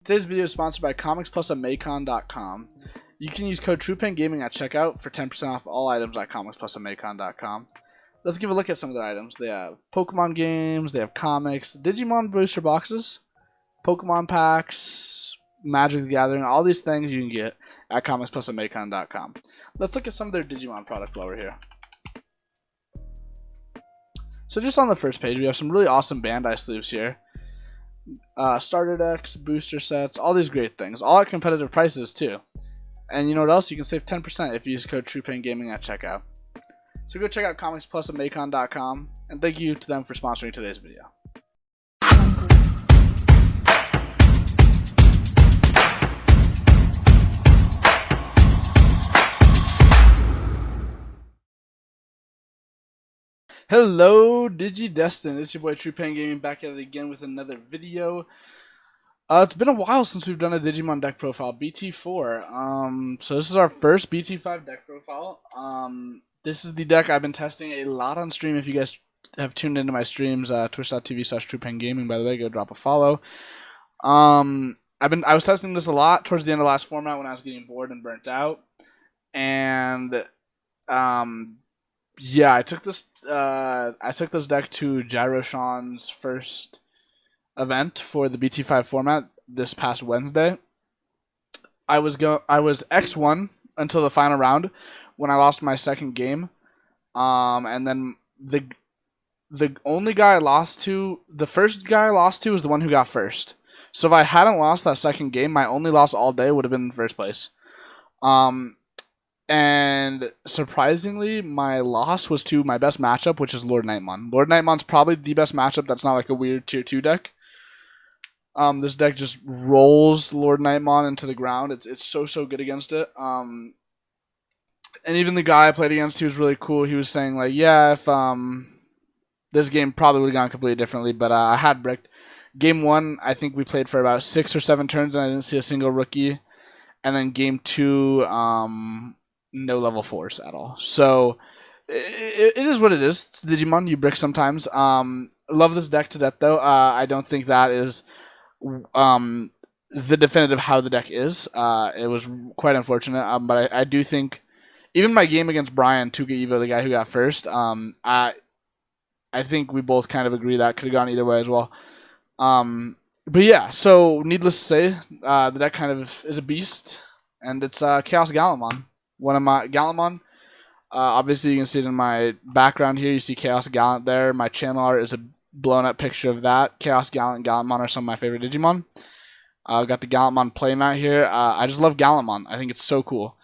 Today's video is sponsored by comicsplusamacon.com. You can use code TruePenGaming at checkout for 10% off all items at comicsplusamacon.com. Let's give a look at some of their items. They have Pokemon games, they have comics, Digimon booster boxes, Pokemon packs, Magic the Gathering, all these things you can get at comicsplusamacon.com. Let's look at some of their Digimon product while we're here. So just on the first page, we have some really awesome Bandai sleeves here. Starter decks, booster sets, all these great things. All at competitive prices too. And you know what else? You can save 10% if you use code TruePenGaming at checkout. So go check out comicsplusamacon.com, and thank you to them for sponsoring today's video. Hello, Digi-Destin. It's your boy TruePenGaming back at it again with another video. It's been a while since we've done a Digimon deck profile, BT4. So this is our first BT5 deck profile. This is the deck I've been testing a lot on stream. If you guys have tuned into my streams, twitch.tv/TruePenGaming, by the way, go drop a follow. I was testing this a lot towards the end of the last format when I was getting bored and burnt out. And yeah, I took this deck to Gyro Sean's first event for the BT5 format this past Wednesday. I was X1 until the final round when I lost my second game. And then the only guy I lost to, the first guy I lost to was the one who got first. So if I hadn't lost that second game, my only loss all day would have been in first place. And surprisingly, my loss was to my best matchup, which is Lord Nightmon. Lord Nightmon's probably the best matchup that's not like a weird tier 2 deck. This deck just rolls Lord Nightmon into the ground. It's so good against it. And even the guy I played against, he was really cool. He was saying like, yeah, if this game probably would have gone completely differently, but I had bricked. Game 1, I think we played for about 6 or 7 turns, and I didn't see a single rookie. And then game 2, no level 4s at all. So it is what it is. It's Digimon. You brick sometimes. Love this deck to death, though. I don't think that is the definitive how the deck is. It was quite unfortunate, but I do think even my game against Brian Tuka Evo, the guy who got first, I think we both kind of agree that could have gone either way as well. But yeah, so needless to say, the deck kind of is a beast, and it's ChaosGallantmon. One of my Gallantmon. Obviously, you can see it in my background here. You see Chaos Gallant there. My channel art is a blown up picture of that. Chaos Gallant and Gallantmon are some of my favorite Digimon. Got the Gallantmon playmat here. I just love Gallantmon. I think it's so cool.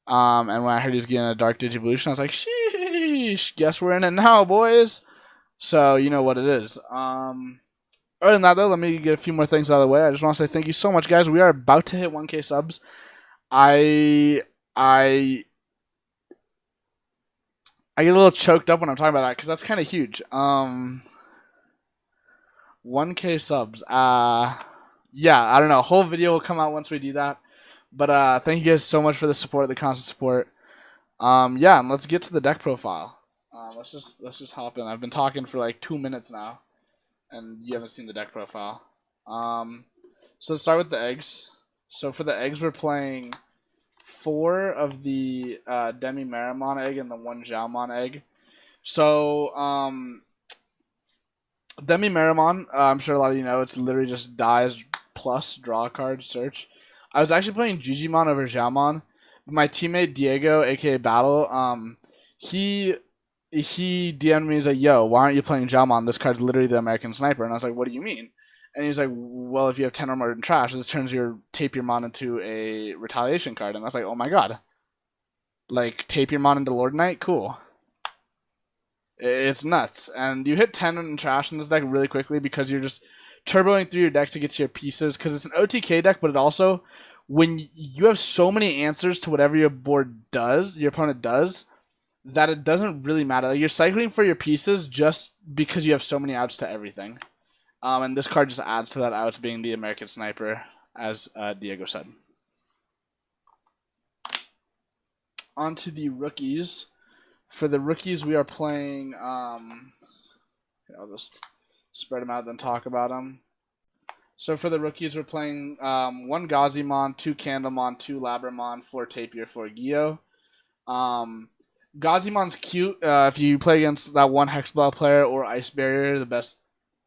And when I heard he was getting a Dark Digivolution, I was like, sheesh, guess we're in it now, boys. So, you know what it is. Other than that, though, let me get a few more things out of the way. I just want to say thank you so much, guys. We are about to hit 1K subs. I get a little choked up when I'm talking about that because that's kind of huge. 1K subs. Yeah, I don't know. Whole video will come out once we do that. But thank you guys so much for the support, the constant support. Yeah, and let's get to the deck profile. Let's just hop in. I've been talking for like 2 minutes now, and you haven't seen the deck profile. So let's start with the eggs. So for the eggs, we're playing 4 of the Demi Marimon egg and the 1 Xiaomon egg. So Demi Marimon, I'm sure a lot of you know, it's literally just dies plus draw a card search. I was actually playing Digimon over Xiaomon, but my teammate Diego, aka Battle, he DM'd me. He's like, "Yo, why aren't you playing Xiaomon? This card's literally the American Sniper." And I was like, "What do you mean?" And he's like, well, if you have 10 or more in trash, this turns your Tapirmon into a retaliation card. And I was like, oh my god. Like, Tapirmon into Lord Knight? Cool. It's nuts. And you hit 10 in trash in this deck really quickly because you're just turboing through your deck to get to your pieces. Because it's an OTK deck, but it also, when you have so many answers to whatever your board does, your opponent does, that it doesn't really matter. Like, you're cycling for your pieces just because you have so many outs to everything. And this card just adds to that outs being the American Sniper, as Diego said. On to the rookies. For the rookies, we are playing... I'll just spread them out, then talk about them. So for the rookies, we're playing 1 Gazimon, 2 Candlemon, 2 Labramon, 4 Tapir, 4 Geo. Gazimon's cute. If you play against that one Hexblow player or Ice Barrier, the best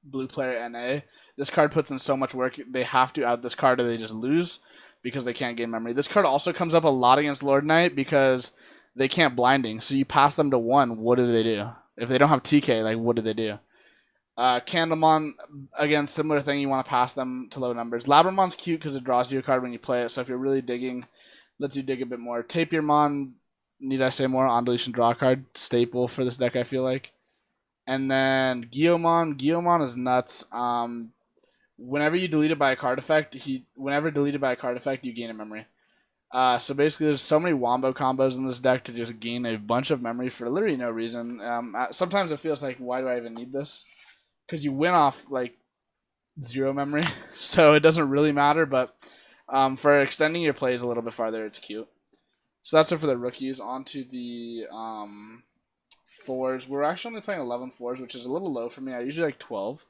blue player NA, this card puts in so much work. They have to out this card or they just lose because they can't gain memory. This card also comes up a lot against Lord Knight because they can't blinding. So you pass them to 1, what do they do? If they don't have TK, like what do they do? Candlemon, again, similar thing. You want to pass them to low numbers. Labramon's cute because it draws you a card when you play it. So if you're really digging, lets you dig a bit more. Tapirmon, need I say more? On deletion draw card, staple for this deck, I feel like. And then Geomon is nuts. Whenever you delete it by a card effect, whenever deleted by a card effect, you gain a memory. So basically, there's so many wombo combos in this deck to just gain a bunch of memory for literally no reason. Sometimes it feels like, why do I even need this? Because you win off like 0 memory, so it doesn't really matter. But for extending your plays a little bit farther, it's cute. So that's it for the rookies. On to the fours. We're actually only playing 11 fours, which is a little low for me. I usually like 12,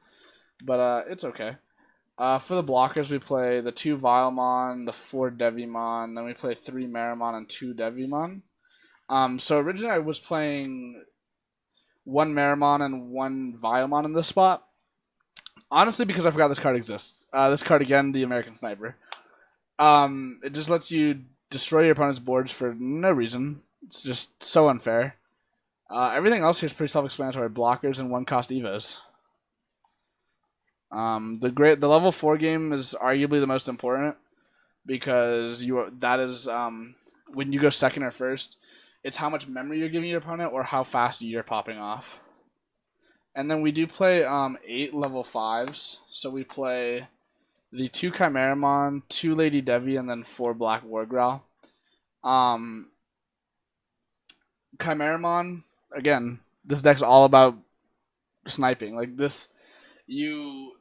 but it's okay. For the blockers, we play the 2 Vilemon, the 4 Devimon, then we play 3 Marimon and 2 Devimon. So originally I was playing 1 Marimon and 1 Vilemon in this spot. Honestly, because I forgot this card exists. This card again, the American Sniper. It just lets you destroy your opponent's boards for no reason. It's just so unfair. Everything else here is pretty self-explanatory. Blockers and 1-cost Evos. The level 4 game is arguably the most important because that is when you go second or first, it's how much memory you're giving your opponent or how fast you're popping off. And then we do play 8 level 5s. So we play the 2 Chimeramon, 2 Lady Devi, and then 4 Black Wargrowl. Chimeramon, again, this deck's all about sniping. Like this, you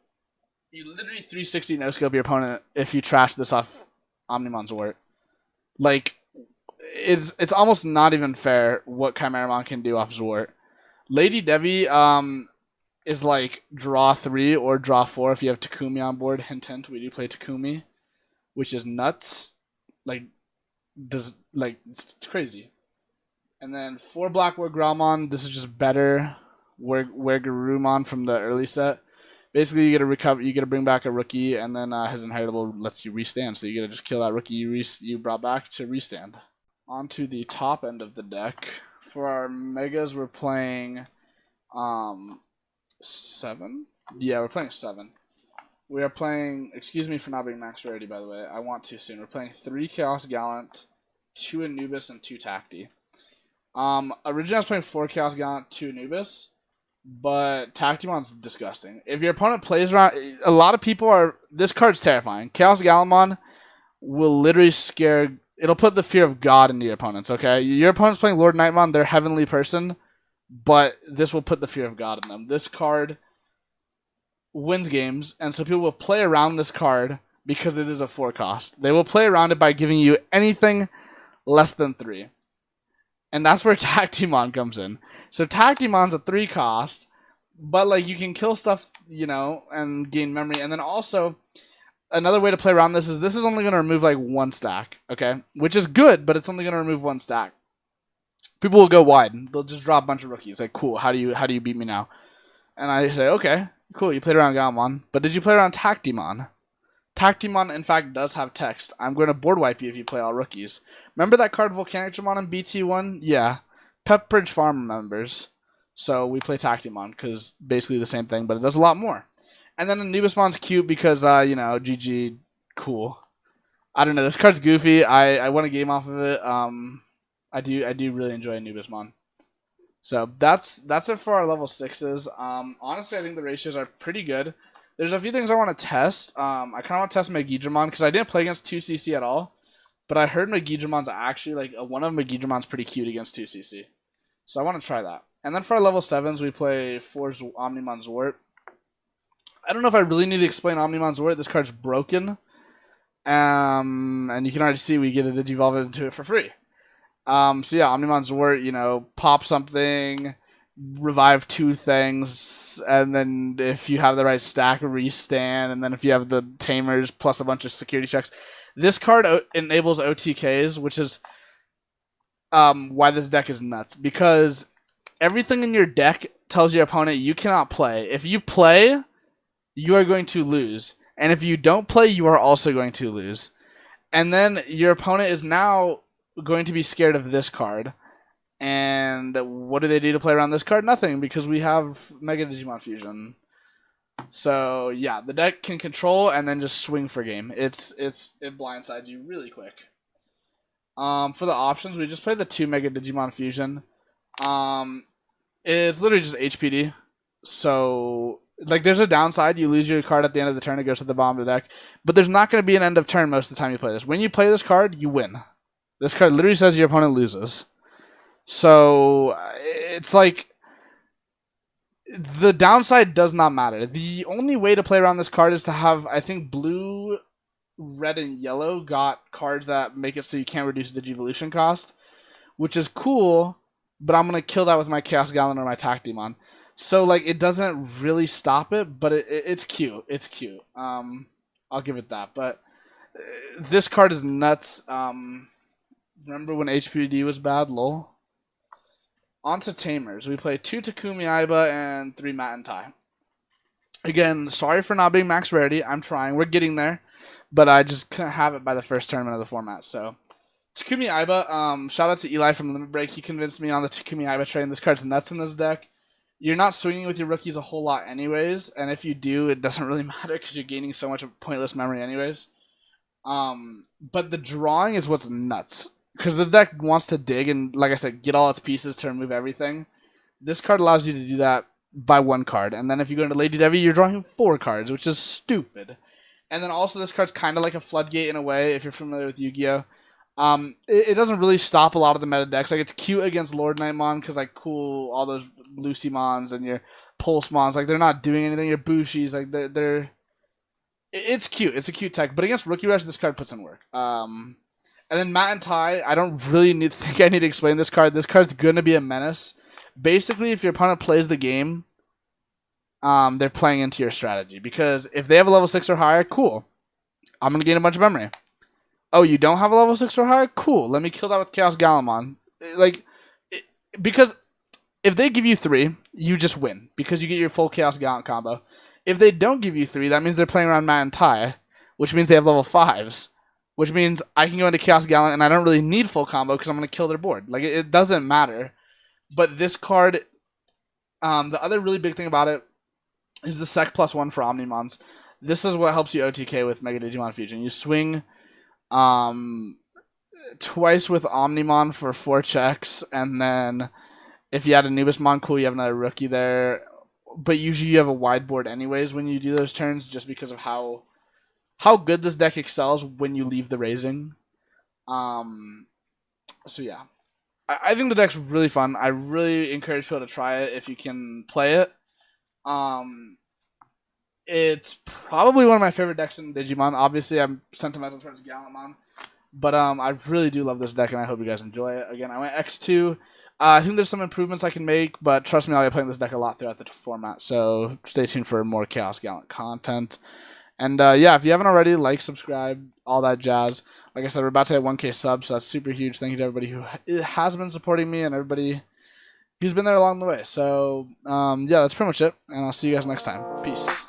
literally 360 no-scope your opponent if you trash this off Omnimon's Wart. Like, it's almost not even fair what Chimeramon can do off Zwart. Lady Devi is like draw 3 or draw 4 if you have Takumi on board. Hint, hint, we do play Takumi, which is nuts. It's crazy. And then 4 Black Wargrowmon, this is just better Wargarumon from the early set. Basically, you get to bring back a rookie, and then his inheritable lets you restand. So you get to just kill that rookie you brought back to restand. On to the top end of the deck. For our megas, we're playing 7? Yeah, we're playing 7. We are playing, excuse me for not being max rarity, by the way. I want to soon. We're playing 3 Chaos Gallant, 2 Anubis, and 2 Tacti. Originally I was playing 4 Chaos Gallant, 2 Anubis. But Tactimon's disgusting. If your opponent plays around, a lot of people are. This card's terrifying. ChaosGallantmon will literally scare. It'll put the fear of God into your opponents. Okay, your opponent's playing Lord Nightmon, they're heavenly person, but this will put the fear of God in them. This card wins games, and so people will play around this card because it is a 4 cost. They will play around it by giving you anything less than 3. And that's where Tactimon comes in. So Tactimon's a 3 cost, but like you can kill stuff, and gain memory. And then also, another way to play around this is only going to remove like 1 stack, okay? Which is good, but it's only going to remove 1 stack. People will go wide. They'll just drop a bunch of rookies. Like, cool, how do you beat me now? And I say, okay, cool, you played around Galmon, but did you play around Tactimon? Tactimon, in fact, does have text. I'm going to board wipe you if you play all rookies. Remember that card Volcanic Dramon in BT1? Yeah. Pepperidge Farm members. So we play Tactimon because basically the same thing, but it does a lot more. And then Anubismon's cute because, GG, cool. I don't know. This card's goofy. I won a game off of it. I do really enjoy Anubismon. So that's it for our level 6s. Honestly, I think the ratios are pretty good. There's a few things I want to test. I kind of want to test Megidramon because I didn't play against 2CC at all. But I heard Megidramon's actually, one of Megidramon's pretty cute against 2CC. So I want to try that. And then for our level 7s, we play 4 Omnimon Zwart. I don't know if I really need to explain Omnimon Zwart. This card's broken. And you can already see we get to Digivolve into it for free. So yeah, Omnimon Zwart, pop something, revive 2 things, and then if you have the right stack, restand, and then if you have the tamers plus a bunch of security checks. This card enables OTKs, which is why this deck is nuts, because everything in your deck tells your opponent you cannot play. If you play, you are going to lose. And if you don't play, you are also going to lose. And then your opponent is now going to be scared of this card. And what do they do to play around this card? Nothing, because we have Mega Digimon Fusion. So yeah, the deck can control and then just swing for game. It blindsides you really quick. For the options, we just play the 2 Mega Digimon Fusion. It's literally just HPD. So, like, there's a downside. You lose your card at the end of the turn. It goes to the bottom of the deck. But there's not going to be an end of turn most of the time you play this. When you play this card, you win. This card literally says your opponent loses. So, it's like, the downside does not matter. The only way to play around this card is to have, I think, blue, red, and yellow got cards that make it so you can't reduce the Digivolution cost, which is cool, but I'm going to kill that with my Chaos Gallant or my Tactimon. So, like, it doesn't really stop it, but it's cute. It's cute. I'll give it that. But this card is nuts. Remember when HPD was bad? Lol. On to Tamers. We play 2 Takumi Aiba and 3 Matt and Tai. Again, sorry for not being max rarity. I'm trying. We're getting there. But I just couldn't have it by the first tournament of the format. So, Takumi Aiba, shout out to Eli from Limit Break. He convinced me on the Takumi Aiba train. This card's nuts in this deck. You're not swinging with your rookies a whole lot anyways. And if you do, it doesn't really matter because you're gaining so much pointless memory anyways. But the drawing is what's nuts. Because the deck wants to dig and, like I said, get all its pieces to remove everything. This card allows you to do that by 1 card. And then if you go into Lady Devi, you're drawing 4 cards, which is stupid. And then also this card's kind of like a floodgate in a way, if you're familiar with Yu-Gi-Oh! It doesn't really stop a lot of the meta decks. Like, it's cute against Lord Knightmon because, like, cool, all those Lucymons and your Pulsemons, like, they're not doing anything. Your Bushis, like, they're... It's cute. It's a cute tech. But against Rookie Rush, this card puts in work. And then Matt and Tai, I don't really think I need to explain this card. This card's going to be a menace. Basically, if your opponent plays the game, they're playing into your strategy. Because if they have a level 6 or higher, cool. I'm going to gain a bunch of memory. Oh, you don't have a level 6 or higher? Cool. Let me kill that with ChaosGallantmon. Like, because if they give you 3, you just win. Because you get your full Chaos Gallant combo. If they don't give you 3, that means they're playing around Matt and Tai. Which means they have level 5s. Which means I can go into Chaos Gallant and I don't really need full combo because I'm going to kill their board. Like, it doesn't matter. But this card, the other really big thing about it is the Sec +1 for Omnimons. This is what helps you OTK with Mega Digimon Fusion. You swing twice with Omnimon for 4 checks, and then if you add Anubismon, cool, you have another rookie there. But usually you have a wide board anyways when you do those turns, just because of how good this deck excels when you leave the raising. So yeah. I think the deck's really fun. I really encourage people to try it if you can play it. It's probably one of my favorite decks in Digimon. Obviously, I'm sentimental towards Gallantmon. But I really do love this deck, and I hope you guys enjoy it. Again, I went X2. I think there's some improvements I can make, but trust me, I'll be playing this deck a lot throughout the format. So stay tuned for more Chaos Gallant content. And yeah, if you haven't already, like, subscribe, all that jazz. Like I said, we're about to hit 1K subs, so that's super huge. Thank you to everybody who has been supporting me and everybody who's been there along the way. So yeah, that's pretty much it, and I'll see you guys next time. Peace.